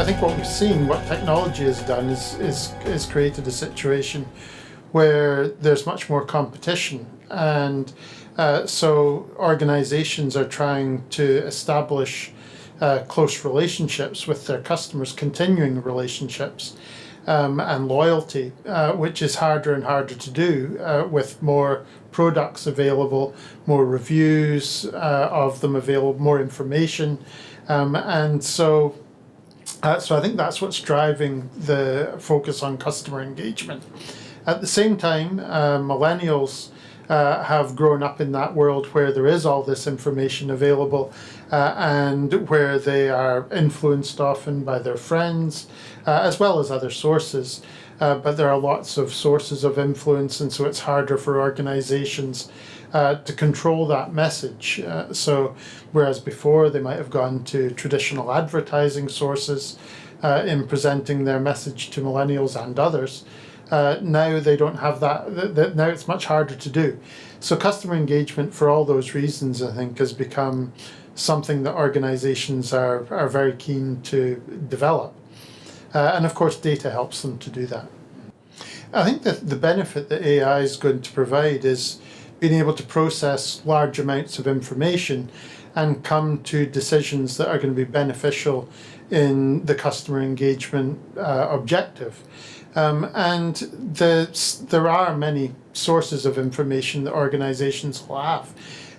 think what we've seen, what technology has done is created a situation where there's much more competition, and so organizations are trying to establish close relationships with their customers, continuing relationships, and loyalty, which is harder and harder to do with more products available, more reviews of them available, more information, and so I think that's what's driving the focus on customer engagement. At the same time, millennials have grown up in that world where there is all this information available, and where they are influenced often by their friends as well as other sources. But there are lots of sources of influence, and so it's harder for organizations to control that message. So whereas before they might have gone to traditional advertising sources in presenting their message to millennials and others, now they don't have that. Now it's much harder to do. So customer engagement, for all those reasons, I think, has become something that organizations are very keen to develop. And of course, data helps them to do that. I think that the benefit that AI is going to provide is being able to process large amounts of information and come to decisions that are going to be beneficial in the customer engagement objective. And there are many sources of information that organizations will have.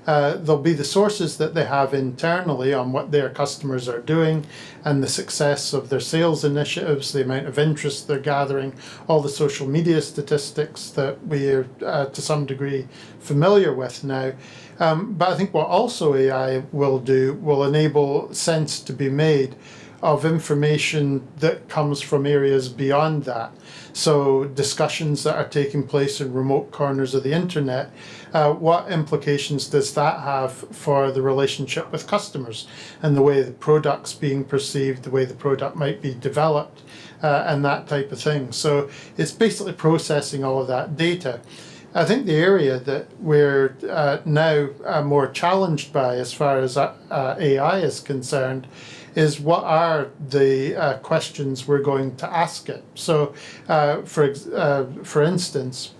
There'll be the sources that they have internally on what their customers are doing and the success of their sales initiatives, the amount of interest they're gathering, all the social media statistics that we are to some degree familiar with now. But I think what also AI will do will enable sense to be made of information that comes from areas beyond that. So discussions that are taking place in remote corners of the internet, what implications does that have for the relationship with customers and the way the product's being perceived, the way the product might be developed, and that type of thing. So it's basically processing all of that data. I think the area that we're now more challenged by as far as AI is concerned is what are the questions we're going to ask it. So for instance,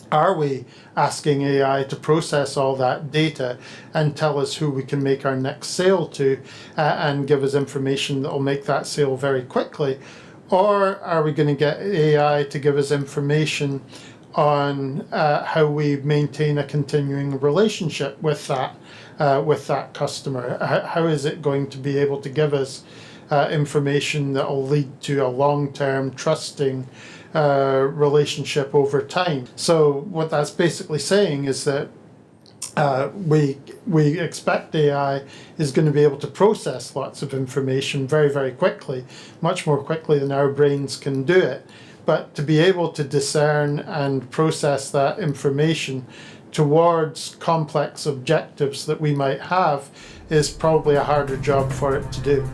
are we asking AI to process all that data and tell us who we can make our next sale to and give us information that will make that sale very quickly? Or are we going to get AI to give us information on how we maintain a continuing relationship with that customer? How is it going to be able to give us information that will lead to a long-term trusting relationship over time? So what that's basically saying is that we expect AI is going to be able to process lots of information very, very quickly, much more quickly than our brains can do it. But to be able to discern and process that information towards complex objectives that we might have is probably a harder job for it to do.